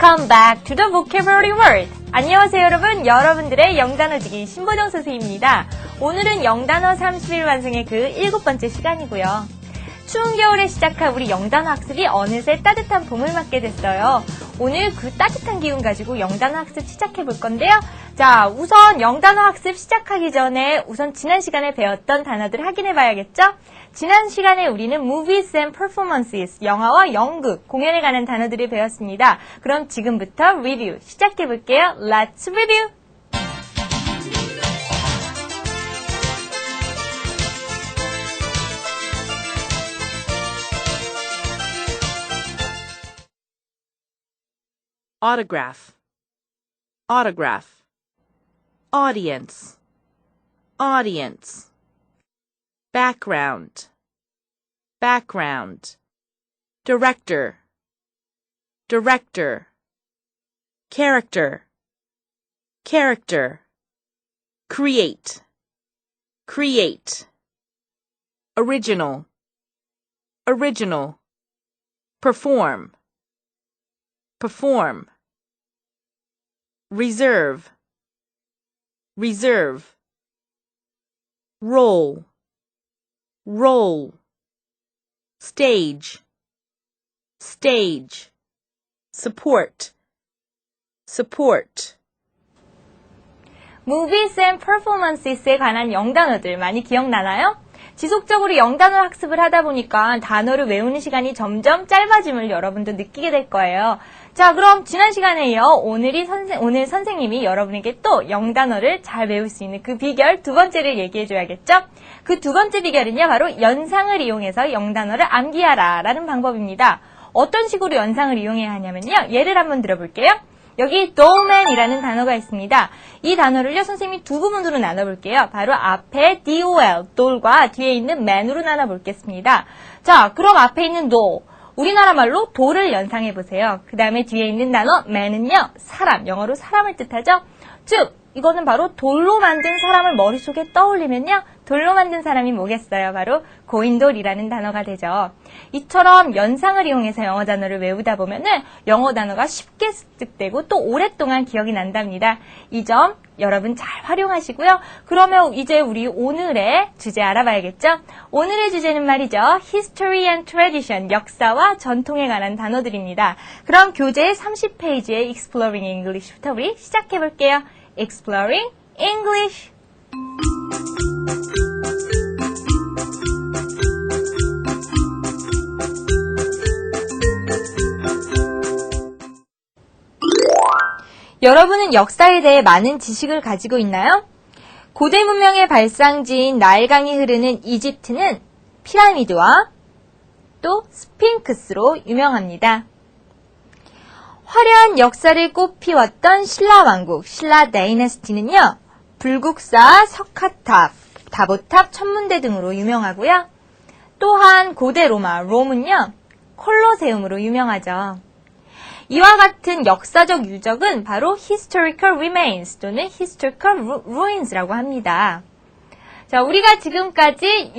Welcome back to the vocabulary world. 안녕하세요 여러분. 여러분들의 영단어지기 신보정 선생님입니다. 오늘은 영단어 30일 완성의 그 7번째 시간이고요. 추운 겨울에 시작한 우리 영단어 학습이 어느새 따뜻한 봄을 맞게 됐어요. 오늘 그 따뜻한 기운 가지고 영단어 학습 시작해 볼 건데요. 자, 우선 영단어 학습 시작하기 전에 우선 지난 시간에 배웠던 단어들 확인해 봐야겠죠? 지난 시간에 우리는 movies and performances, 영화와 연극, 공연에 관한 단어들을 배웠습니다. 그럼 지금부터 리뷰 시작해 볼게요. Let's review! Autograph, autograph. Audience, audience. Background, background. Director, director. Character, character. Create, create. Original, original. Perform, perform. Reserve, reserve. Roll, roll. Stage, stage. Support, support. movies and performances에 관한 영단어들 많이 기억나나요? 지속적으로 영단어 학습을 하다 보니까 단어를 외우는 시간이 점점 짧아짐을 여러분도 느끼게 될 거예요. 자, 그럼 지난 시간에 이어 오늘 선생님이 여러분에게 또 영단어를 잘 외울 수 있는 그 비결 두 번째를 얘기해 줘야겠죠? 그 두 번째 비결은요, 바로 연상을 이용해서 영단어를 암기하라 라는 방법입니다. 어떤 식으로 연상을 이용해야 하냐면요, 예를 한번 들어볼게요. 여기 dollman이라는 단어가 있습니다. 이 단어를요, 선생님이 두 부분으로 나눠볼게요. 바로 앞에 doll, doll과 뒤에 있는 man으로 나눠보겠습니다. 자, 그럼 앞에 있는 doll, 우리나라 말로 돌을 연상해보세요. 그 다음에 뒤에 있는 단어 man은요, 사람, 영어로 사람을 뜻하죠. 즉, 이거는 바로 돌로 만든 사람을 머릿속에 떠올리면요, 돌로 만든 사람이 뭐겠어요? 바로 고인돌이라는 단어가 되죠. 이처럼 연상을 이용해서 영어 단어를 외우다 보면은 영어 단어가 쉽게 습득되고 또 오랫동안 기억이 난답니다. 이 점 여러분 잘 활용하시고요. 그러면 이제 우리 오늘의 주제 알아봐야겠죠? 오늘의 주제는 말이죠, History and Tradition, 역사와 전통에 관한 단어들입니다. 그럼 교재 30페이지의 Exploring English부터 우리 시작해볼게요. Exploring English. 여러분은 역사에 대해 많은 지식을 가지고 있나요? 고대 문명의 발상지인 나일강이 흐르는 이집트는 피라미드와 또 스핑크스로 유명합니다. 화려한 역사를 꽃피웠던 신라 왕국, 신라 다이너스티는요, 불국사, 석가탑, 다보탑, 천문대 등으로 유명하고요. 또한 고대 로마, 롬은요, 콜로세움으로 유명하죠. 이와 같은 역사적 유적은 바로 historical remains 또는 historical ruins라고 합니다. 자, 우리가 지금까지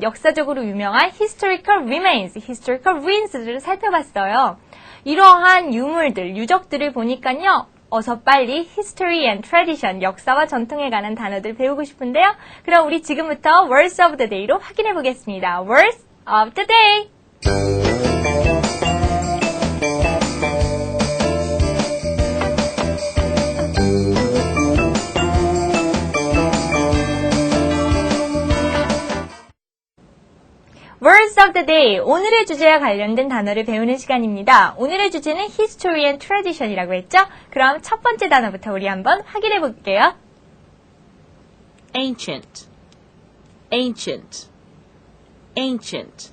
역사적으로 유명한 historical remains, historical ruins를 살펴봤어요. 이러한 유물들, 유적들을 보니까요, 어서 빨리 history and tradition, 역사와 전통에 관한 단어들 배우고 싶은데요. 그럼 우리 지금부터 words of the day로 확인해 보겠습니다. words of the day. Words of the day, 오늘의 주제와 관련된 단어를 배우는 시간입니다. 오늘의 주제는 History and Tradition이라고 했죠? 그럼 첫 번째 단어부터 우리 한번 확인해 볼게요. Ancient, ancient, ancient.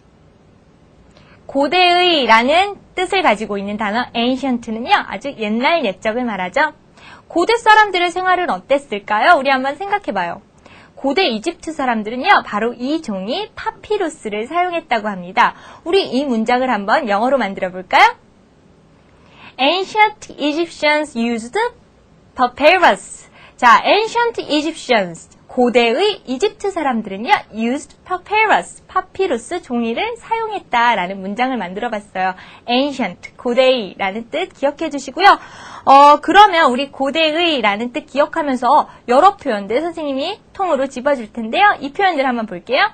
고대의 라는 뜻을 가지고 있는 단어 ancient는요, 아주 옛날 옛적을 말하죠. 고대 사람들의 생활은 어땠을까요? 우리 한번 생각해 봐요. 고대 이집트 사람들은요, 바로 이 종이 파피루스를 사용했다고 합니다. 우리 이 문장을 한번 영어로 만들어 볼까요? Ancient Egyptians used papyrus. 자, Ancient Egyptians. 고대의 이집트 사람들은요, used papyrus, 파피루스 종이를 사용했다라는 문장을 만들어 봤어요. ancient, 고대의라는 뜻 기억해 주시고요. 그러면 우리 고대의라는 뜻 기억하면서 여러 표현들 선생님이 통으로 집어줄 텐데요. 이 표현들 한번 볼게요.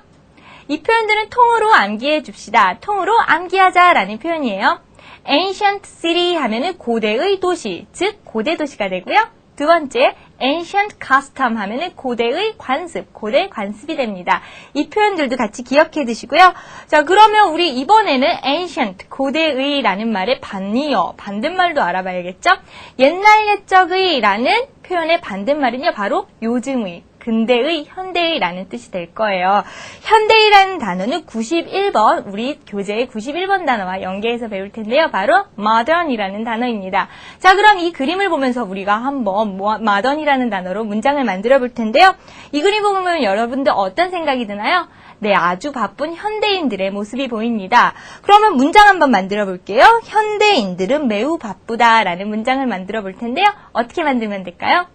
이 표현들은 통으로 암기해 줍시다. 통으로 암기하자라는 표현이에요. ancient city 하면은 고대의 도시, 즉 고대 도시가 되고요. 두 번째, ancient custom 하면은 고대의 관습, 고대 관습이 됩니다. 이 표현들도 같이 기억해 두시고요. 자, 그러면 우리 이번에는 ancient, 고대의라는 말의 반니어, 반대말도 알아봐야겠죠? 옛날 옛적의라는 표현의 반대말은요, 바로 요즘의, 근대의, 현대의라는 뜻이 될 거예요. 현대의라는 단어는 91번, 우리 교재의 91번 단어와 연계해서 배울 텐데요. 바로 modern이라는 단어입니다. 자, 그럼 이 그림을 보면서 우리가 한번 modern이라는 단어로 문장을 만들어 볼 텐데요. 이 그림 보면 여러분들 어떤 생각이 드나요? 네, 아주 바쁜 현대인들의 모습이 보입니다. 그러면 문장 한번 만들어 볼게요. 현대인들은 매우 바쁘다라는 문장을 만들어 볼 텐데요. 어떻게 만들면 될까요?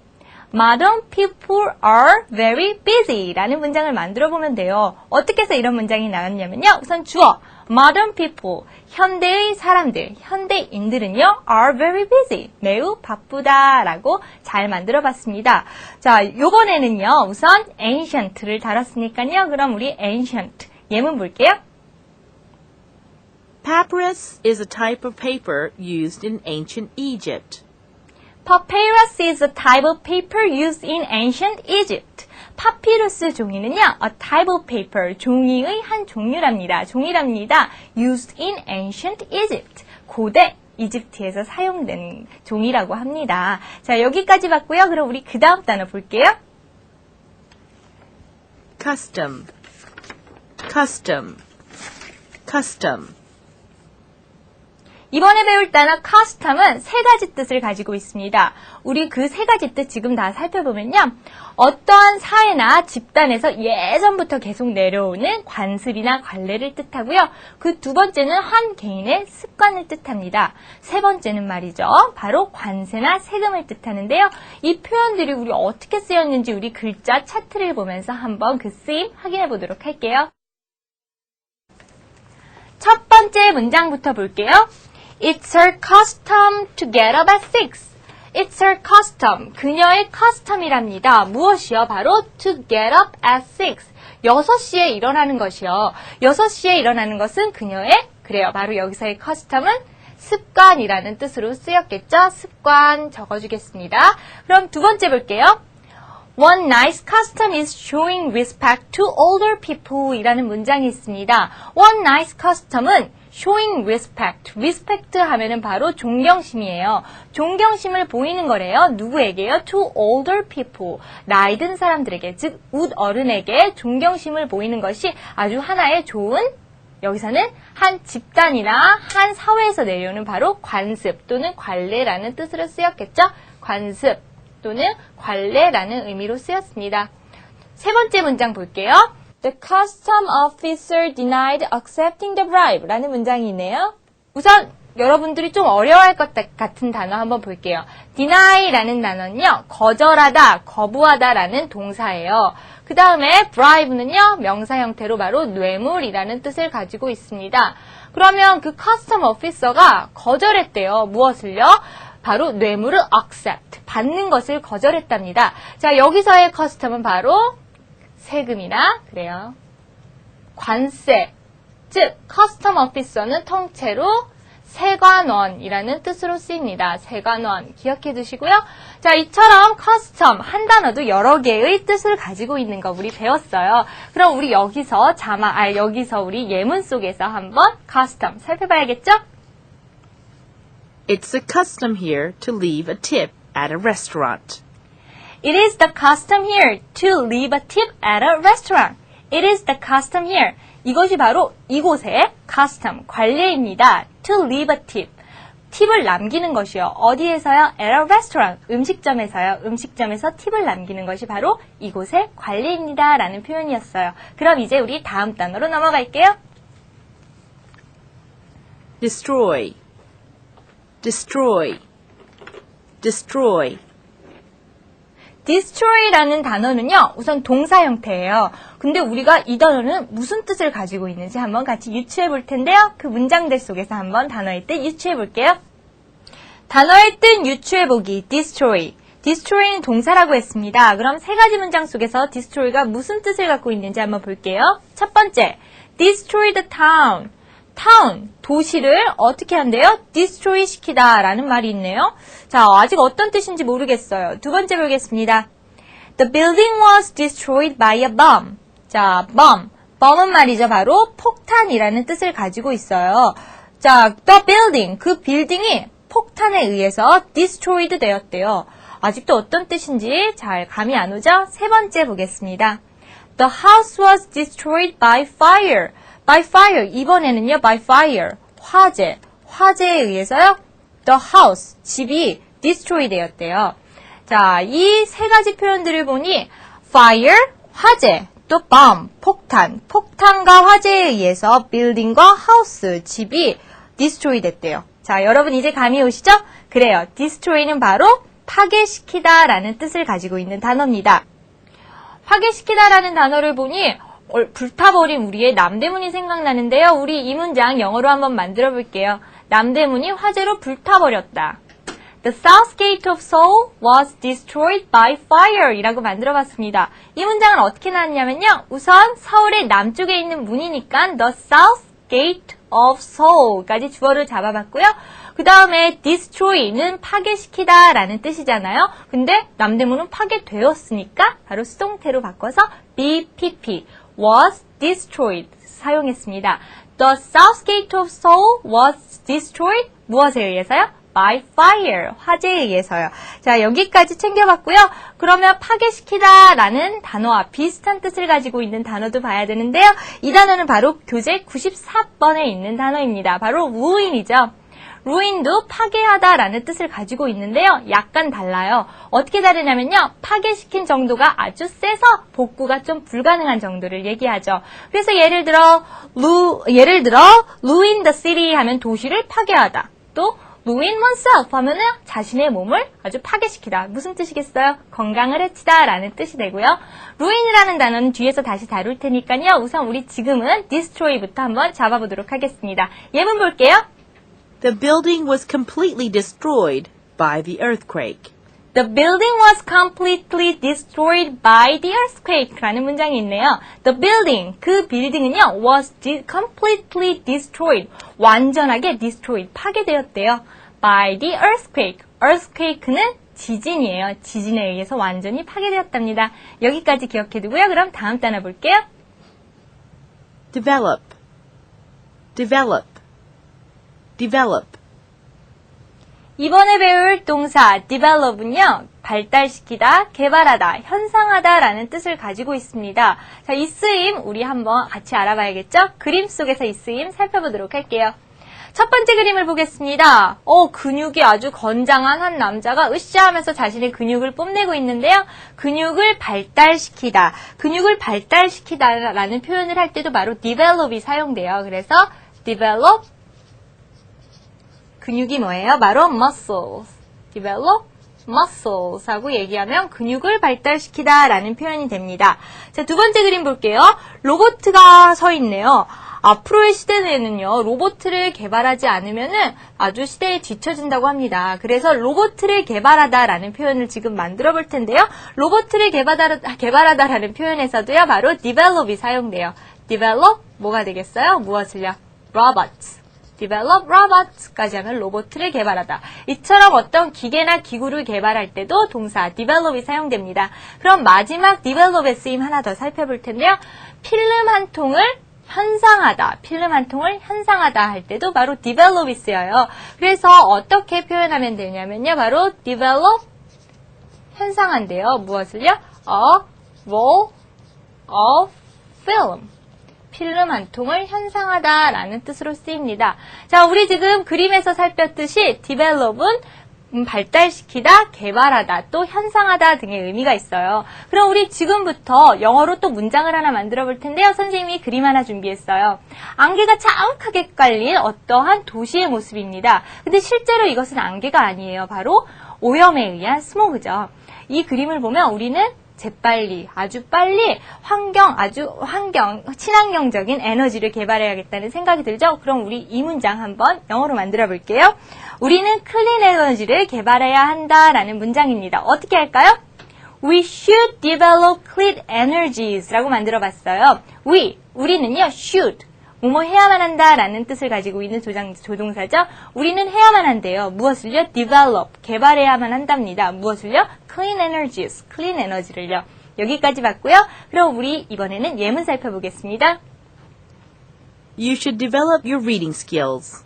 Modern people are very busy 라는 문장을 만들어 보면 돼요. 어떻게 해서 이런 문장이 나왔냐면요. 우선 주어, modern people, 현대의 사람들, 현대인들은요, are very busy, 매우 바쁘다 라고 잘 만들어 봤습니다. 자, 요번에는요, 우선 ancient를 다뤘으니까요. 그럼 우리 ancient, 예문 볼게요. Papyrus is a type of paper used in ancient Egypt. Papyrus is a type of paper used in ancient Egypt. 파피루스 종이는요, a type of paper, 종이의 한 종류랍니다. 종이랍니다. used in ancient Egypt. 고대 이집트에서 사용된 종이라고 합니다. 자, 여기까지 봤고요. 그럼 우리 그 다음 단어 볼게요. Custom, custom, custom. 이번에 배울 단어 custom은 세 가지 뜻을 가지고 있습니다. 우리 그 세 가지 뜻 지금 다 살펴보면요. 어떠한 사회나 집단에서 예전부터 계속 내려오는 관습이나 관례를 뜻하고요. 그 두 번째는 한 개인의 습관을 뜻합니다. 세 번째는 말이죠. 바로 관세나 세금을 뜻하는데요. 이 표현들이 우리 어떻게 쓰였는지 우리 글자 차트를 보면서 한번 그 쓰임 확인해 보도록 할게요. 첫 번째 문장부터 볼게요. It's her custom to get up at 6. It's her custom. 그녀의 custom이랍니다. 무엇이요? 바로 to get up at 6. 6시에 일어나는 것이요. 6시에 일어나는 것은 그녀의, 그래요. 바로 여기서의 custom은 습관이라는 뜻으로 쓰였겠죠? 습관 적어주겠습니다. 그럼 두 번째 볼게요. One nice custom is showing respect to older people 이라는 문장이 있습니다. One nice custom은 showing respect. respect 하면은 바로 존경심이에요. 존경심을 보이는 거래요. 누구에게요? to older people. 나이 든 사람들에게, 즉 웃 어른에게 존경심을 보이는 것이 아주 하나의 좋은, 여기서는 한 집단이나 한 사회에서 내려오는 바로 관습 또는 관례라는 뜻으로 쓰였겠죠? 관습 또는 관례라는 의미로 쓰였습니다. 세 번째 문장 볼게요. The custom officer denied accepting the bribe 라는 문장이 있네요. 우선 여러분들이 좀 어려워할 것 같은 단어 한번 볼게요. deny 라는 단어는요. 거절하다, 거부하다 라는 동사예요. 그 다음에 bribe는요. 명사 형태로 바로 뇌물이라는 뜻을 가지고 있습니다. 그러면 그 custom officer가 거절했대요. 무엇을요? 바로 뇌물을 accept, 받는 것을 거절했답니다. 자, 여기서의 custom은 바로 세금이나, 그래요, 관세, 즉 custom officer는 통째로 세관원이라는 뜻으로 쓰입니다. 세관원 기억해 두시고요. 자, 이처럼 custom 한 단어도 여러 개의 뜻을 가지고 있는 거 우리 배웠어요. 그럼 우리 여기서 여기서 우리 예문 속에서 한번 custom 살펴봐야겠죠? It's a custom here to leave a tip at a restaurant. It is the custom here to leave a tip at a restaurant. It is the custom here. 이것이 바로 이곳의 custom, 관례입니다. To leave a tip. 팁을 남기는 것이요. 어디에서요? At a restaurant. 음식점에서요. 음식점에서 팁을 남기는 것이 바로 이곳의 관례입니다. 라는 표현이었어요. 그럼 이제 우리 다음 단어로 넘어갈게요. Destroy, destroy, destroy. destroy라는 단어는요, 우선 동사 형태예요. 근데 우리가 이 단어는 무슨 뜻을 가지고 있는지 한번 같이 유추해 볼 텐데요. 그 문장들 속에서 한번 단어의 뜻 유추해 볼게요. 단어의 뜻 유추해 보기, destroy. destroy는 동사라고 했습니다. 그럼 세 가지 문장 속에서 destroy가 무슨 뜻을 갖고 있는지 한번 볼게요. 첫 번째, destroy the town. town, 도시를 어떻게 한대요? destroy 시키다 라는 말이 있네요. 자, 아직 어떤 뜻인지 모르겠어요. 두 번째 보겠습니다. The building was destroyed by a bomb. 자, bomb은 말이죠. 바로 폭탄이라는 뜻을 가지고 있어요. 자, the building, 그 빌딩이 폭탄에 의해서 destroyed 되었대요. 아직도 어떤 뜻인지 잘 감이 안 오죠? 세 번째 보겠습니다. The house was destroyed by fire. by fire, 이번에는요, by fire, 화재에 의해서요, the house, 집이 destroy 되었대요. 자, 이 세 가지 표현들을 보니 fire, 화재, 또 bomb, 폭탄과 화재에 의해서 building과 house, 집이 destroy 됐대요. 자, 여러분 이제 감이 오시죠? 그래요. destroy는 바로 파괴시키다 라는 뜻을 가지고 있는 단어입니다. 파괴시키다 라는 단어를 보니 불타버린 우리의 남대문이 생각나는데요. 우리 이 문장 영어로 한번 만들어 볼게요. 남대문이 화재로 불타버렸다. The south gate of Seoul was destroyed by fire 이라고 만들어 봤습니다. 이 문장은 어떻게 나왔냐면요. 우선 서울의 남쪽에 있는 문이니까 the south gate of Seoul까지 주어를 잡아봤고요. 그 다음에 destroy는 파괴시키다 라는 뜻이잖아요. 근데 남대문은 파괴되었으니까 바로 수동태로 바꿔서 BPP was destroyed 사용했습니다. The south gate of Seoul was destroyed 무엇에 의해서요? by fire 화재에 의해서요. 자, 여기까지 챙겨봤고요. 그러면 파괴시키다 라는 단어와 비슷한 뜻을 가지고 있는 단어도 봐야 되는데요. 이 단어는 바로 교재 94번에 있는 단어입니다. 바로 ruin이죠. ruin도 파괴하다 라는 뜻을 가지고 있는데요. 약간 달라요. 어떻게 다르냐면요. 파괴시킨 정도가 아주 세서 복구가 좀 불가능한 정도를 얘기하죠. 그래서 예를 들어 ruin the city 하면 도시를 파괴하다. 또 ruin oneself 하면은 자신의 몸을 아주 파괴시키다. 무슨 뜻이겠어요? 건강을 해치다 라는 뜻이 되고요. ruin이라는 단어는 뒤에서 다시 다룰 테니까요. 우선 우리 지금은 destroy부터 한번 잡아보도록 하겠습니다. 예문 볼게요. The building was completely destroyed by the earthquake. The building was completely destroyed by the earthquake 라는 문장이 있네요. The building, 그 빌딩은요, was completely destroyed, 완전하게 destroyed, 파괴되었대요. by the earthquake. earthquake는 지진이에요. 지진에 의해서 완전히 파괴되었답니다. 여기까지 기억해두고요. 그럼 다음 단어 볼게요. Develop, develop, develop. 이번에 배울 동사 develop은요. 발달시키다, 개발하다, 현상하다 라는 뜻을 가지고 있습니다. 자, 이 쓰임 우리 한번 같이 알아봐야겠죠? 그림 속에서 이 쓰임 살펴보도록 할게요. 첫 번째 그림을 보겠습니다. 근육이 아주 건장한 한 남자가 으쌰 하면서 자신의 근육을 뽐내고 있는데요. 근육을 발달시키다. 근육을 발달시키다 라는 표현을 할 때도 바로 develop이 사용돼요. 그래서 develop 근육이 뭐예요? 바로 muscles. develop muscles 하고 얘기하면 근육을 발달시키다 라는 표현이 됩니다. 자, 두 번째 그림 볼게요. 로봇가 서 있네요. 앞으로의 시대에는요, 로봇을 개발하지 않으면은 아주 시대에 뒤처진다고 합니다. 그래서 로봇을 개발하다 라는 표현을 지금 만들어 볼 텐데요. 로봇을 개발하다 라는 표현에서도요, 바로 develop이 사용돼요. develop, 뭐가 되겠어요? 무엇을요? robots. develop robots까지 하면 로봇을 개발하다. 이처럼 어떤 기계나 기구를 개발할 때도 동사 develop이 사용됩니다. 그럼 마지막 develop의 쓰임 하나 더 살펴볼 텐데요. 필름 한 통을 현상하다, 필름 한 통을 현상하다 할 때도 바로 develop이 쓰여요. 그래서 어떻게 표현하면 되냐면요. 바로 develop, 현상한대요. 무엇을요? A roll of film. 필름 한 통을 현상하다 라는 뜻으로 쓰입니다. 자, 우리 지금 그림에서 살폈듯이 develop은 발달시키다, 개발하다, 또 현상하다 등의 의미가 있어요. 그럼 우리 지금부터 영어로 또 문장을 하나 만들어 볼 텐데요. 선생님이 그림 하나 준비했어요. 안개가 자욱하게 깔린 어떠한 도시의 모습입니다. 근데 실제로 이것은 안개가 아니에요. 바로 오염에 의한 스모그죠. 이 그림을 보면 우리는 재빨리, 아주 빨리 친환경적인 에너지를 개발해야겠다는 생각이 들죠? 그럼 우리 이 문장 한번 영어로 만들어 볼게요. 우리는 클린 에너지를 개발해야 한다라는 문장입니다. 어떻게 할까요? We should develop clean energies 라고 만들어 봤어요. 우리는요, should, 뭐뭐 해야만 한다라는 뜻을 가지고 있는 조동사죠. 우리는 해야만 한대요. 무엇을요? develop, 개발해야만 한답니다. 무엇을요? clean energies, clean 에너지를요. 여기까지 봤고요. 그럼 우리 이번에는 예문 살펴보겠습니다. You should develop your reading skills.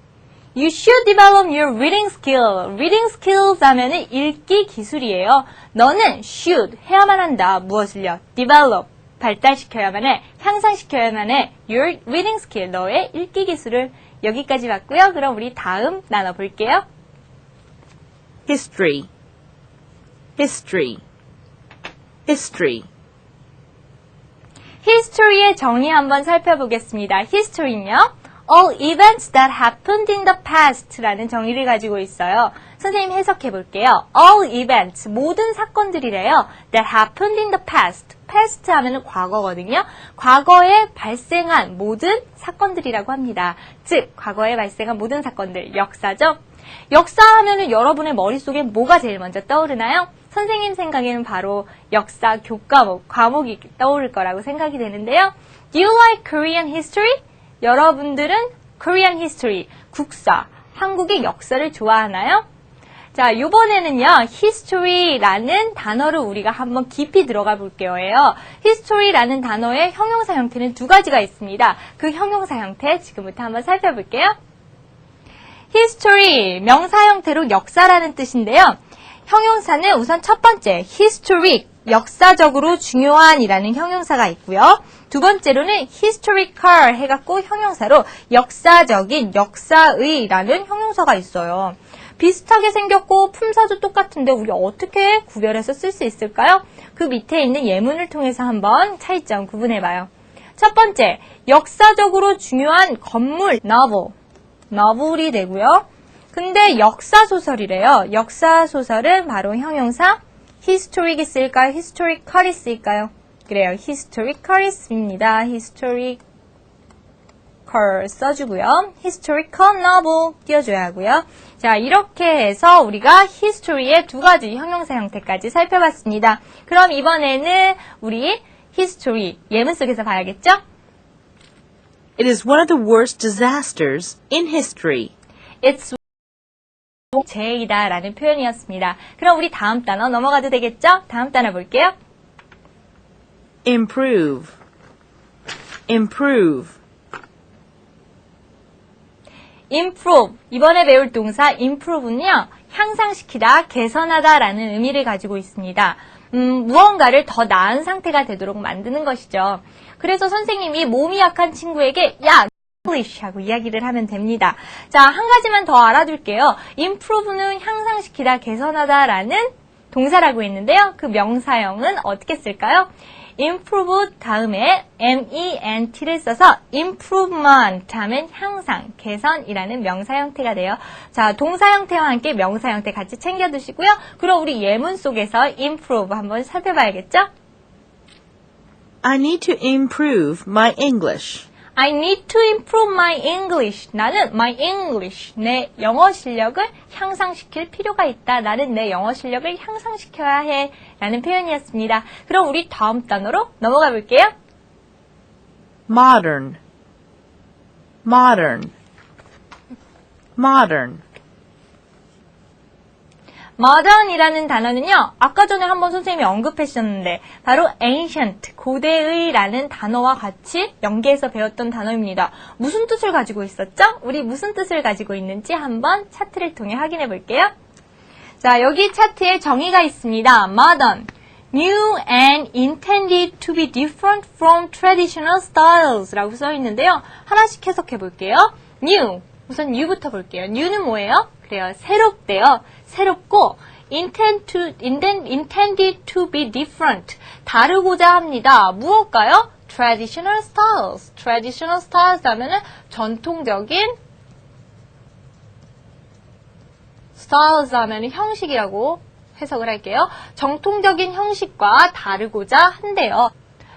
You should develop your reading skill. Reading skills 하면은 읽기 기술이에요. 너는 should, 해야만 한다. 무엇을요? develop, 발달시켜야만 해, 향상시켜야만 해. Your reading skill, 너의 읽기 기술을. 여기까지 봤고요. 그럼 우리 다음 나눠볼게요. History. History. History. History의 정의 한번 살펴보겠습니다. History는요, all events that happened in the past 라는 정의를 가지고 있어요. 선생님 해석해 볼게요. all events, 모든 사건들이래요. that happened in the past. past 하면은 과거거든요. 과거에 발생한 모든 사건들이라고 합니다. 즉, 과거에 발생한 모든 사건들, 역사죠. 역사 하면은 여러분의 머릿속에 뭐가 제일 먼저 떠오르나요? 선생님 생각에는 바로 역사 교과목, 과목이 떠오를 거라고 생각이 되는데요. Do you like Korean history? 여러분들은 Korean history, 국사, 한국의 역사를 좋아하나요? 자, 이번에는요, history라는 단어를 우리가 한번 깊이 들어가 볼 거예요. history라는 단어의 형용사 형태는 두 가지가 있습니다. 그 형용사 형태 지금부터 한번 살펴볼게요. history, 명사 형태로 역사라는 뜻인데요. 형용사는 우선 첫 번째, historic, 역사적으로 중요한이라는 형용사가 있고요. 두 번째로는 historical 해갖고 형용사로 역사적인, 역사의라는 형용사가 있어요. 비슷하게 생겼고 품사도 똑같은데 우리 어떻게 구별해서 쓸 수 있을까요? 그 밑에 있는 예문을 통해서 한번 차이점 구분해봐요. 첫 번째, 역사적으로 중요한 건물, novel이 되고요. 근데 역사소설이래요. 역사소설은 바로 형용사 historic이 쓸까요? historical이 쓸까요? 그래요. historical이 씁니다. historical 써주고요. historical novel 띄워줘야 하고요. 자, 이렇게 해서 우리가 history의 두 가지 형용사 형태까지 살펴봤습니다. 그럼 이번에는 우리 history 예문 속에서 봐야겠죠? It is one of the worst disasters in history. It's 재해이다 라는 표현이었습니다. 그럼 우리 다음 단어 넘어가도 되겠죠? 다음 단어 볼게요. Improve. Improve. improve. 이번에 배울 동사 improve는요, 향상시키다, 개선하다 라는 의미를 가지고 있습니다. 무언가를 더 나은 상태가 되도록 만드는 것이죠. 그래서 선생님이 몸이 약한 친구에게 야, English 하고 이야기를 하면 됩니다. 자, 한 가지만 더 알아둘게요. improve는 향상시키다, 개선하다 라는 동사라고 했는데요. 그 명사형은 어떻게 쓸까요? improve 다음에 ment를 써서 improvement 하면 향상, 개선이라는 명사 형태가 돼요. 자, 동사 형태와 함께 명사 형태 같이 챙겨두시고요. 그럼 우리 예문 속에서 improve 한번 살펴봐야겠죠? I need to improve my English. I need to improve my English. 나는 my English, 내 영어 실력을 향상시킬 필요가 있다. 나는 내 영어 실력을 향상시켜야 해. 라는 표현이었습니다. 그럼 우리 다음 단어로 넘어가 볼게요. Modern. Modern. Modern. modern이라는 단어는요, 아까 전에 한번 선생님이 언급하셨는데 바로 ancient, 고대의라는 단어와 같이 연계해서 배웠던 단어입니다. 무슨 뜻을 가지고 있었죠? 우리 무슨 뜻을 가지고 있는지 한번 차트를 통해 확인해 볼게요. 자, 여기 차트에 정의가 있습니다. modern, new and intended to be different from traditional styles 라고 써 있는데요. 하나씩 해석해 볼게요. new, 우선 new부터 볼게요. new는 뭐예요? 그래요, 새롭대요. 새롭고 intended to be different, 다르고자 합니다. 무엇일까요? traditional styles. traditional styles 하면은 전통적인 styles 하면 형식이라고 해석을 할게요. 정통적인 형식과 다르고자 한대요.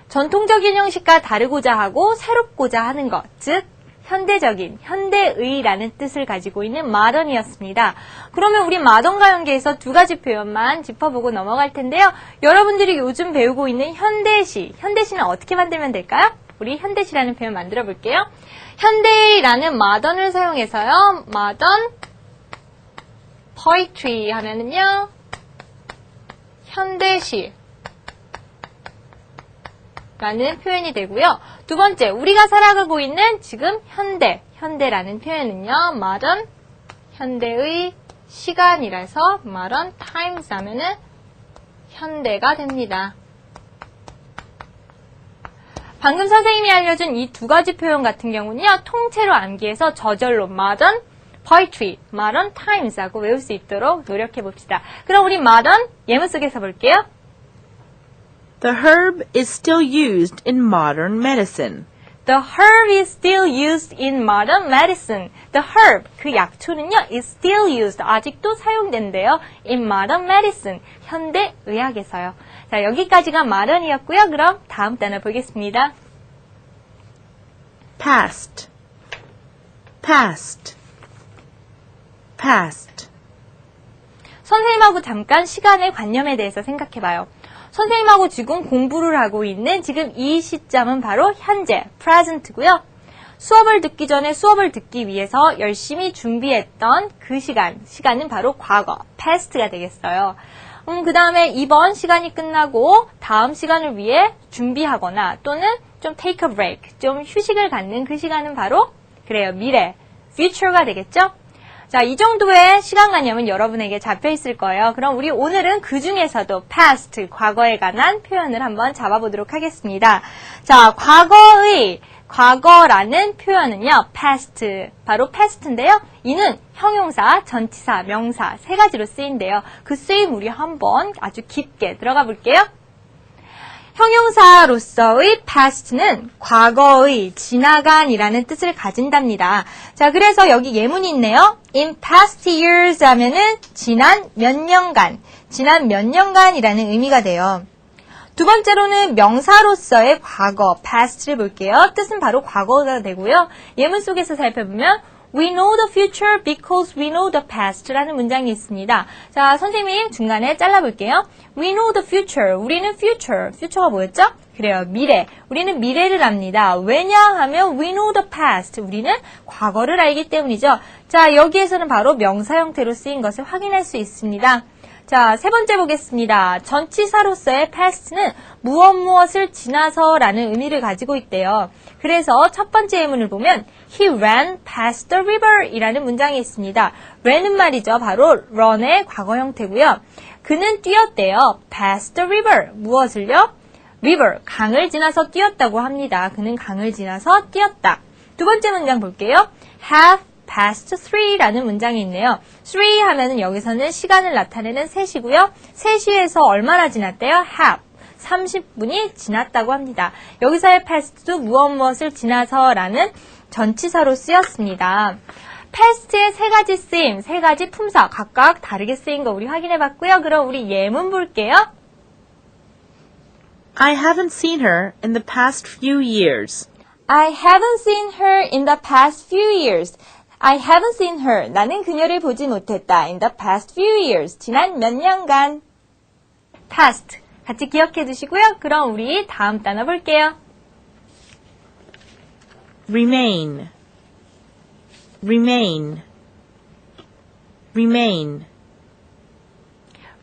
전통적인 형식과 다르고자 하고 새롭고자 하는 것, 즉 현대적인, 현대의라는 뜻을 가지고 있는 modern이었습니다. 그러면 우리 modern과 연계해서 두 가지 표현만 짚어보고 넘어갈 텐데요. 여러분들이 요즘 배우고 있는 현대시, 현대시는 어떻게 만들면 될까요? 우리 현대시라는 표현 만들어 볼게요. 현대라는 modern을 사용해서요. modern poetry 하면은요. 현대시 라는 표현이 되고요. 두 번째, 우리가 살아가고 있는 지금 현대라는 표현은요. modern, 현대의 시간이라서 modern times 하면은 현대가 됩니다. 방금 선생님이 알려준 이 두 가지 표현 같은 경우는요. 통째로 암기해서 저절로 modern, poetry, modern times 하고 외울 수 있도록 노력해 봅시다. 그럼 우리 modern 예문 속에서 볼게요. The herb is still used in modern medicine. The herb is still used in modern medicine. The herb, 그 약초는요, is still used, 아직도 사용된대요. in modern medicine, 현대 의학에서요. 자, 여기까지가 modern이었고요. 그럼 다음 단어 보겠습니다. Past, past, past. 선생님하고 잠깐 시간의 관념에 대해서 생각해봐요. 선생님하고 지금 공부를 하고 있는 지금 이 시점은 바로 현재, present고요. 수업을 듣기 전에 수업을 듣기 위해서 열심히 준비했던 그 시간은 바로 과거, past가 되겠어요. 그 다음에 이번 시간이 끝나고 다음 시간을 위해 준비하거나 또는 좀 take a break, 좀 휴식을 갖는 그 시간은 바로 그래요, 미래, future가 되겠죠? 자, 이 정도의 시간관념은 여러분에게 잡혀 있을 거예요. 그럼 우리 오늘은 그 중에서도 past, 과거에 관한 표현을 한번 잡아보도록 하겠습니다. 자, 과거라는 표현은요, past, 바로 past인데요. 이는 형용사, 전치사, 명사 세 가지로 쓰인대요. 그 쓰임 우리 한번 아주 깊게 들어가 볼게요. 형용사로서의 past는 과거의, 지나간이라는 뜻을 가진답니다. 자, 그래서 여기 예문이 있네요. In past years 하면은 지난 몇 년간이라는 의미가 돼요. 두 번째로는 명사로서의 과거, past를 볼게요. 뜻은 바로 과거가 되고요. 예문 속에서 살펴보면 We know the future because we know the past 라는 문장이 있습니다. 자, 선생님 중간에 잘라볼게요. We know the future. 우리는 future가 뭐였죠? 그래요, 미래. 우리는 미래를 압니다. 왜냐하면 we know the past. 우리는 과거를 알기 때문이죠. 자, 여기에서는 바로 명사 형태로 쓰인 것을 확인할 수 있습니다. 자, 세 번째 보겠습니다. 전치사로서의 past는 무엇을 지나서 라는 의미를 가지고 있대요. 그래서 첫 번째 예문을 보면 He ran past the river 이라는 문장이 있습니다. ran은 말이죠. 바로 run의 과거 형태고요. 그는 뛰었대요. past the river. 무엇을요? river, 강을 지나서 뛰었다고 합니다. 그는 강을 지나서 뛰었다. 두 번째 문장 볼게요. have past 3라는 문장이 있네요. 3 하면은 여기서는 시간을 나타내는 셋이고요. 3시에서 얼마나 지났대요? have. 30분이 지났다고 합니다. 여기서의 past도 무엇을 지나서라는 전치사로 쓰였습니다. past의 세 가지 쓰임, 세 가지 품사 각각 다르게 쓰인 거 우리 확인해 봤고요. 그럼 우리 예문 볼게요. I haven't seen her in the past few years. I haven't seen her in the past few years. I haven't seen her. 나는 그녀를 보지 못했다. In the past few years. 지난 몇 년간. past. 같이 기억해 두시고요. 그럼 우리 다음 단어 볼게요. Remain, remain, remain.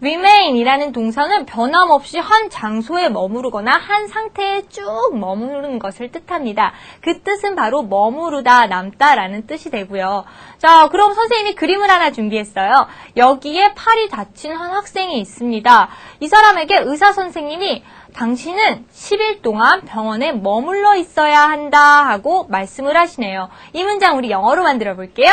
remain이라는 동사는 변함없이 한 장소에 머무르거나 한 상태에 쭉 머무르는 것을 뜻합니다. 그 뜻은 바로 머무르다, 남다라는 뜻이 되고요. 자, 그럼 선생님이 그림을 하나 준비했어요. 여기에 팔이 다친 한 학생이 있습니다. 이 사람에게 의사 선생님이 당신은 10일 동안 병원에 머물러 있어야 한다 하고 말씀을 하시네요. 이 문장 우리 영어로 만들어 볼게요.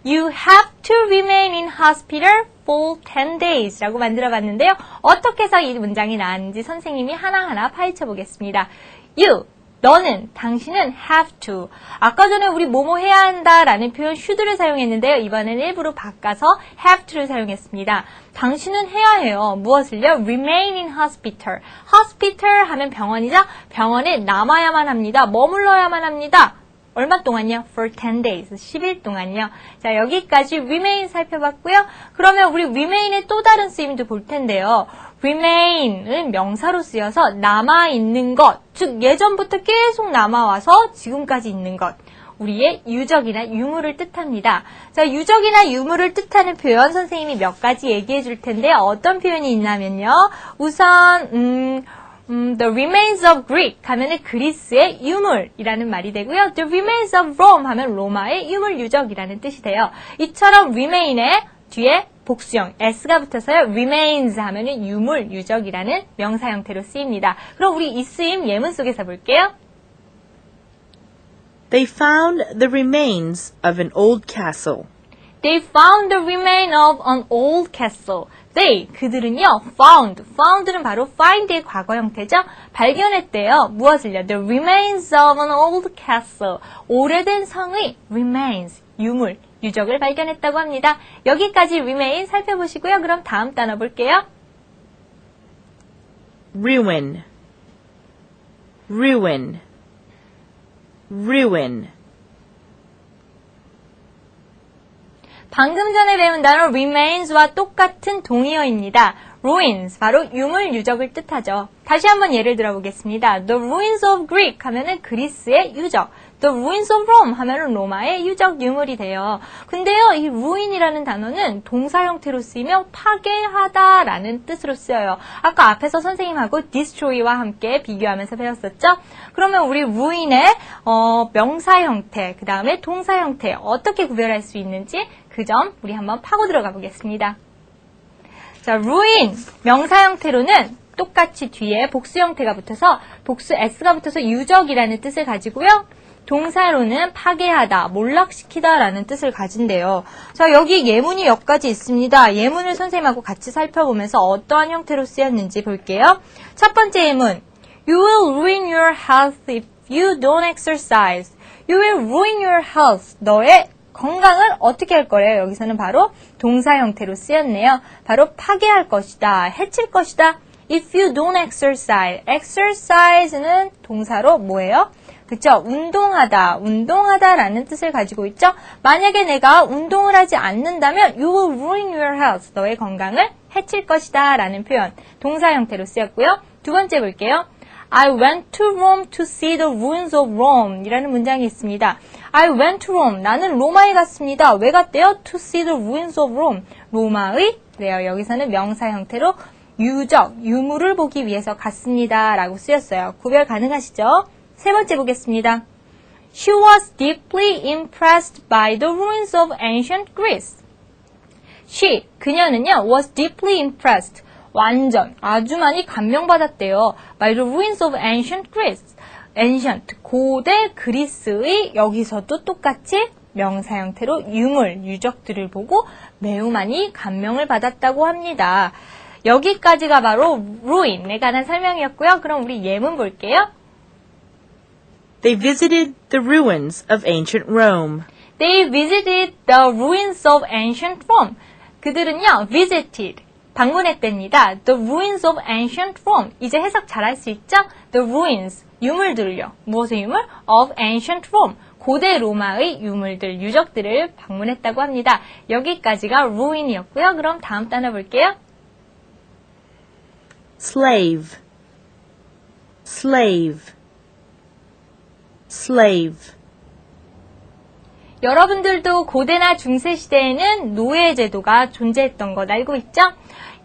You have to remain in hospital for 10 days 라고 만들어 봤는데요. 어떻게 해서 이 문장이 나왔는지 선생님이 하나하나 파헤쳐 보겠습니다. You 너는, 당신은 have to. 아까 전에 우리 뭐뭐 해야 한다 라는 표현 should를 사용했는데요. 이번에는 일부러 바꿔서 have to를 사용했습니다. 당신은 해야 해요. 무엇을요? remain in hospital. hospital 하면 병원이죠? 병원에 남아야만 합니다. 머물러야만 합니다. 얼마 동안요? For 10 days. 10일 동안요. 자, 여기까지 remain 살펴봤고요. 그러면 우리 remain의 또 다른 쓰임도 볼 텐데요. remain은 명사로 쓰여서 남아있는 것, 즉 예전부터 계속 남아와서 지금까지 있는 것. 우리의 유적이나 유물을 뜻합니다. 자, 유적이나 유물을 뜻하는 표현 선생님이 몇 가지 얘기해 줄 텐데 어떤 표현이 있냐면요. 우선 The remains of Greek 하면은 그리스의 유물이라는 말이 되고요. The remains of Rome 하면 로마의 유물 유적이라는 뜻이 돼요. 이처럼 remain의 뒤에 복수형 s가 붙어서요. remains 하면은 유물 유적이라는 명사 형태로 쓰입니다. 그럼 우리 이 쓰임 예문 속에서 볼게요. They found the remains of an old castle. They found the remain of an old castle. They, 그들은요, found는 바로 find의 과거 형태죠. 발견했대요. 무엇을요? The remains of an old castle. 오래된 성의 remains, 유물, 유적을 발견했다고 합니다. 여기까지 remain 살펴보시고요. 그럼 다음 단어 볼게요. Ruin, ruin, ruin. 방금 전에 배운 단어 remains와 똑같은 동의어입니다. ruins, 바로 유물, 유적을 뜻하죠. 다시 한번 예를 들어보겠습니다. The ruins of Greek 하면은 그리스의 유적. The ruins of Rome 하면은 로마의 유적, 유물이 돼요. 근데요, 이 ruin이라는 단어는 동사 형태로 쓰이며 파괴하다 라는 뜻으로 쓰여요. 아까 앞에서 선생님하고 destroy와 함께 비교하면서 배웠었죠? 그러면 우리 ruin의 명사 형태, 그 다음에 동사 형태 어떻게 구별할 수 있는지 그 점 우리 한번 파고 들어가 보겠습니다. 자, ruin 명사 형태로는 똑같이 뒤에 복수 형태가 붙어서 복수 s가 붙어서 유적이라는 뜻을 가지고요. 동사로는 파괴하다, 몰락시키다 라는 뜻을 가진대요. 자, 여기 예문이 몇 가지 있습니다. 예문을 선생님하고 같이 살펴보면서 어떠한 형태로 쓰였는지 볼게요. 첫 번째 예문. You will ruin your health if you don't exercise. You will ruin your health. 너의 건강을 어떻게 할 거래요? 여기서는 바로 동사 형태로 쓰였네요. 바로 파괴할 것이다, 해칠 것이다. If you don't exercise. exercise는 동사로 뭐예요? 그쵸? 운동하다라는 뜻을 가지고 있죠? 만약에 내가 운동을 하지 않는다면 you will ruin your health. 너의 건강을 해칠 것이다 라는 표현. 동사 형태로 쓰였고요. 두 번째 볼게요. I went to Rome to see the ruins of Rome 이라는 문장이 있습니다. I went to Rome. 나는 로마에 갔습니다. 왜 갔대요? To see the ruins of Rome. 로마의, 그래요. 여기서는 명사 형태로 유적, 유물을 보기 위해서 갔습니다 라고 쓰였어요. 구별 가능하시죠? 세 번째 보겠습니다. She was deeply impressed by the ruins of ancient Greece. She, 그녀는요, was deeply impressed. 완전, 아주 많이 감명받았대요. by the ruins of ancient Greece. ancient, 고대 그리스의 여기서도 똑같이 명사 형태로 유물, 유적들을 보고 매우 많이 감명을 받았다고 합니다. 여기까지가 바로 ruin에 관한 설명이었고요. 그럼 우리 예문 볼게요. They visited the ruins of ancient Rome. They visited the ruins of ancient Rome. 그들은요, visited, 방문했답니다. The ruins of ancient Rome. 이제 해석 잘할 수 있죠? The ruins, 유물들을요. 무엇의 유물? Of ancient Rome. 고대 로마의 유물들, 유적들을 방문했다고 합니다. 여기까지가 ruin이었고요. 그럼 다음 단어 볼게요. Slave, slave, slave. 여러분들도 고대나 중세시대에는 노예제도가 존재했던 것 알고 있죠?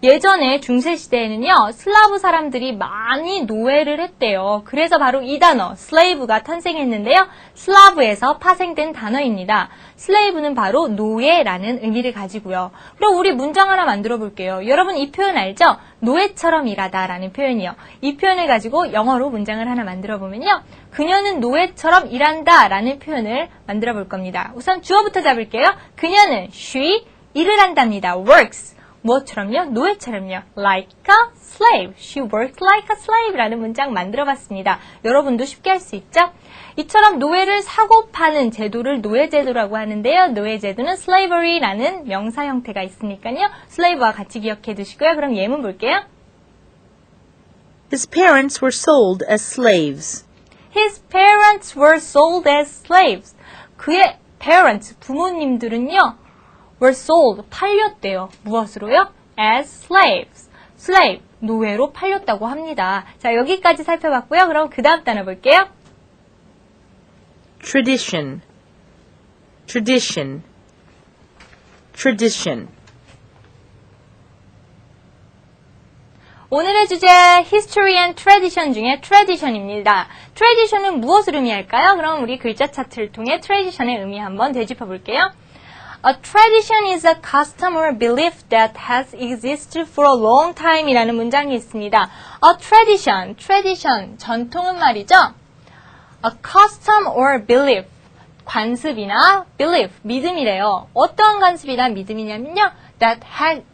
예전에 중세시대에는요, 슬라브 사람들이 많이 노예를 했대요. 그래서 바로 이 단어, slave가 탄생했는데요. 슬라브에서 파생된 단어입니다. slave는 바로 노예라는 의미를 가지고요. 그럼 우리 문장 하나 만들어 볼게요. 여러분 이 표현 알죠? 노예처럼 일하다 라는 표현이요. 이 표현을 가지고 영어로 문장을 하나 만들어 보면요. 그녀는 노예처럼 일한다 라는 표현을 만들어 볼 겁니다. 우선 주어부터 잡을게요. 그녀는, she, 일을 한답니다. works. 무엇처럼요? 노예처럼요. Like a slave. She worked like a slave 라는 문장 만들어봤습니다. 여러분도 쉽게 할 수 있죠? 이처럼 노예를 사고 파는 제도를 노예제도라고 하는데요. 노예제도는 slavery라는 명사 형태가 있으니까요. slave와 같이 기억해 두시고요. 그럼 예문 볼게요. His parents were sold as slaves. His parents were sold as slaves. 그의 parents, 부모님들은요, were sold, 팔렸대요. 무엇으로요? As slaves. slave, 노예로 팔렸다고 합니다. 자, 여기까지 살펴봤고요. 그럼 그 다음 단어 볼게요. Tradition. Tradition. Tradition. 오늘의 주제 History and Tradition 중에 Tradition입니다. Tradition은 무엇을 의미할까요? 그럼 우리 글자 차트를 통해 Tradition의 의미 한번 되짚어 볼게요. A tradition is a custom or belief that has existed for a long time 이라는 문장이 있습니다. A tradition, tradition, 전통은 말이죠. A custom or belief, 관습이나 belief, 믿음이래요. 어떠한 관습이나 믿음이냐면요. That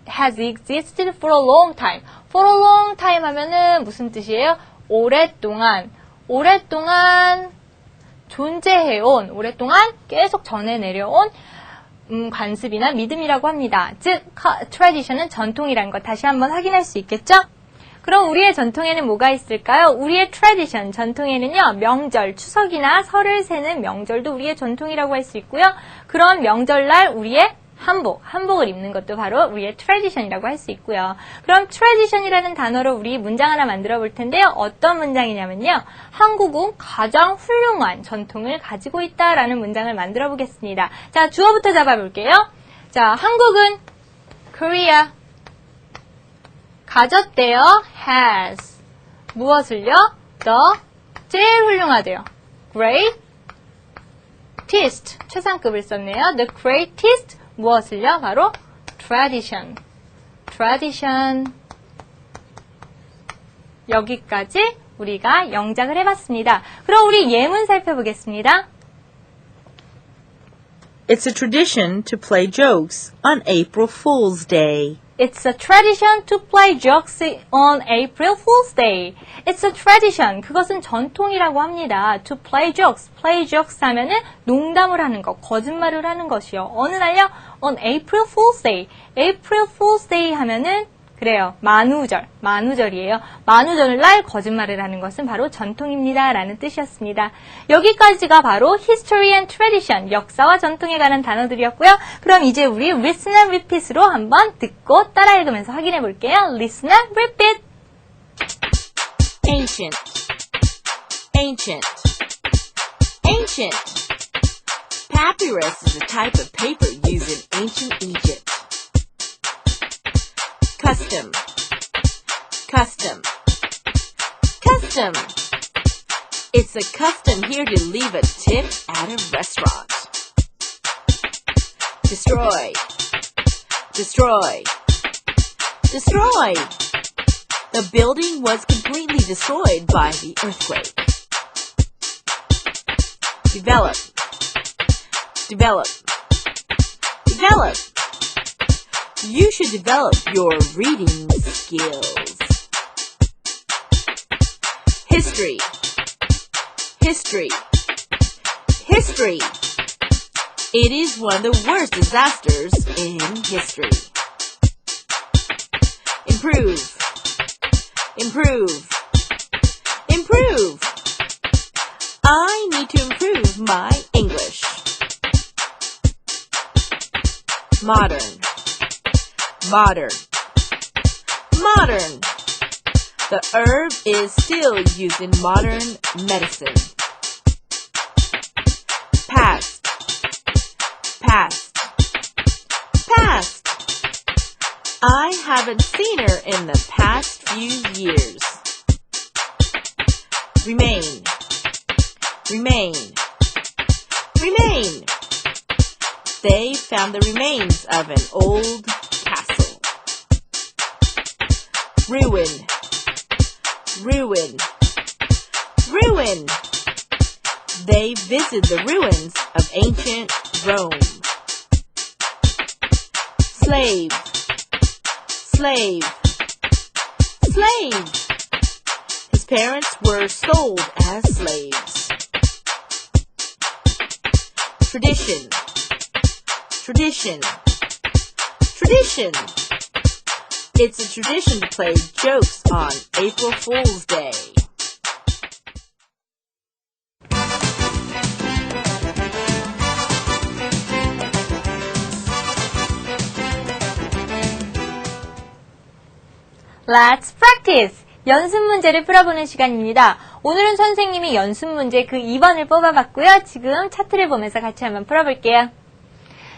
has existed for a long time. For a long time 하면은 무슨 뜻이에요? 오랫동안 존재해온, 오랫동안 계속 전해 내려온 관습이나 믿음이라고 합니다. 즉, tradition은 전통이라는 것 다시 한번 확인할 수 있겠죠? 그럼 우리의 전통에는 뭐가 있을까요? 우리의 tradition, 전통에는요, 명절, 추석이나 설을 세는 명절도 우리의 전통이라고 할 수 있고요. 그런 명절날 우리의 한복을 입는 것도 바로 우리의 tradition이라고 할 수 있고요. 그럼 tradition이라는 단어로 우리 문장 하나 만들어 볼 텐데요. 어떤 문장이냐면요. 한국은 가장 훌륭한 전통을 가지고 있다라는 문장을 만들어 보겠습니다. 자, 주어부터 잡아볼게요. 자, 한국은 Korea 가졌대요. has 무엇을요? the 제일 훌륭하대요. greatest 최상급을 썼네요. the greatest 무엇을요? 바로 tradition. 여기까지 우리가 영작을 해봤습니다. 그럼 우리 예문 살펴보겠습니다. It's a tradition to play jokes on April Fool's Day. It's a tradition to play jokes on April Fool's Day. It's a tradition. 그것은 전통이라고 합니다. To play jokes. Play jokes 하면은 농담을 하는 것, 거짓말을 하는 것이요. 어느 날요? On April Fool's Day. April Fool's Day 하면은 그래요. 만우절이에요. 만우절날 거짓말을 하는 것은 바로 전통입니다. 라는 뜻이었습니다. 여기까지가 바로 History and Tradition, 역사와 전통에 관한 단어들이었고요. 그럼 이제 우리 Listen and Repeat으로 한번 듣고 따라 읽으면서 확인해 볼게요. Listen and Repeat. Ancient. Ancient. Ancient. Papyrus is a type of paper used in ancient Egypt. Custom. Custom. Custom. It's a custom here to leave a tip at a restaurant. Destroy. Destroy. Destroy. The building was completely destroyed by the earthquake. Develop. Develop. Develop. You should develop your reading skills. History. History. History. It is one of the worst disasters in history. Improve. Improve. Improve. I need to improve my English. Modern. Modern. Modern. The herb is still used in modern medicine. Past. Past. Past. I haven't seen her in the past few years. Remain. Remain. Remain. They found the remains of an old castle. Ruin. Ruin. Ruin. They visited the ruins of ancient Rome. Slave. slave. Slave. His parents were sold as slaves. Tradition. Tradition. Tradition. It's a tradition to play jokes on April Fool's Day. Let's practice! 연습 문제를 풀어보는 시간입니다. 오늘은 선생님이 연습 문제 그 2번을 뽑아봤고요. 지금 차트를 보면서 같이 한번 풀어볼게요.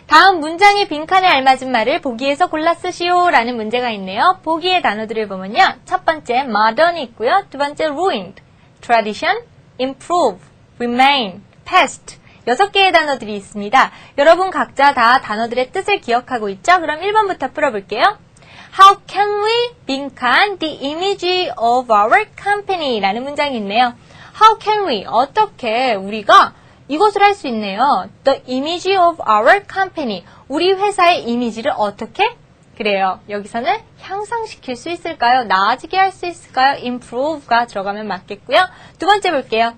다음 문장의 빈칸에 알맞은 말을 보기에서 골라 쓰시오 라는 문제가 있네요. 보기의 단어들을 보면요. 첫 번째 modern이 있고요. 두 번째 ruined, tradition, improve, remain, past 6개의 단어들이 있습니다. 여러분 각자 다 단어들의 뜻을 기억하고 있죠? 그럼 1번부터 풀어볼게요. How can we 빈칸 the image of our company 라는 문장이 있네요. How can we 어떻게 우리가 이것을 할 수 있네요. The image of our company 우리 회사의 이미지를 어떻게? 그래요. 여기서는 향상시킬 수 있을까요? 나아지게 할 수 있을까요? improve가 들어가면 맞겠고요. 두 번째 볼게요.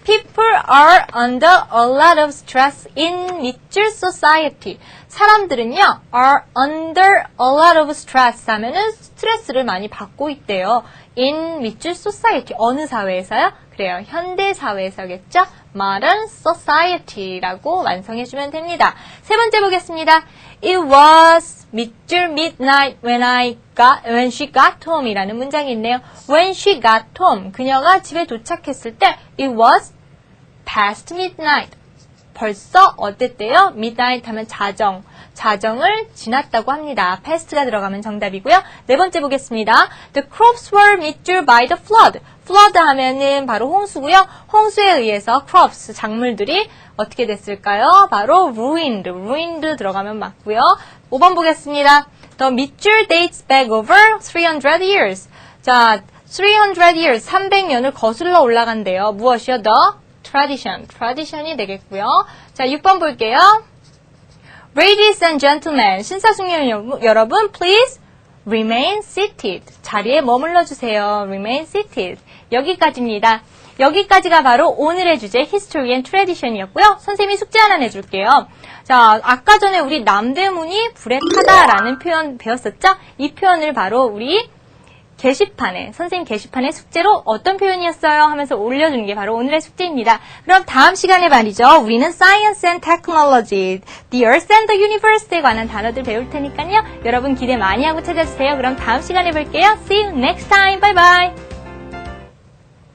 People are under a lot of stress in 밑줄 society. 사람들은요, are under a lot of stress 하면은 스트레스를 많이 받고 있대요. in 밑줄 society. 어느 사회에서요? 그래요. 현대 사회에서겠죠? modern society라고 완성해주면 됩니다. 세 번째 보겠습니다. It was 밑줄 midnight when she got home 이라는 문장이 있네요. When she got home. 그녀가 집에 도착했을 때 it was past midnight. 벌써 어땠대요? midnight 하면 자정을 지났다고 합니다. past가 들어가면 정답이고요. 네 번째 보겠습니다. The crops were 밑줄 by the flood. flood 하면은 바로 홍수고요. 홍수에 의해서 crops, 작물들이 어떻게 됐을까요? 바로 ruined 들어가면 맞고요. 5번 보겠습니다. The 밑줄 dates back over 300 years. 자, 300 years, 300년을 거슬러 올라간대요. 무엇이요? The tradition이 되겠고요. 자, 6번 볼게요. Ladies and gentlemen, 신사숙녀 여러분, please remain seated. 자리에 머물러 주세요. remain seated. 여기까지입니다. 여기까지가 바로 오늘의 주제 History and Tradition이었고요. 선생님이 숙제 하나 내줄게요. 자, 아까 전에 우리 남대문이 불에 타다라는 표현 배웠었죠? 이 표현을 바로 우리 선생님 게시판에 숙제로 어떤 표현이었어요? 하면서 올려주는 게 바로 오늘의 숙제입니다. 그럼 다음 시간에 말이죠. 우리는 Science and Technology, the Earth and the Universe에 관한 단어들 배울 테니까요. 여러분 기대 많이 하고 찾아주세요. 그럼 다음 시간에 볼게요. See you next time. Bye bye.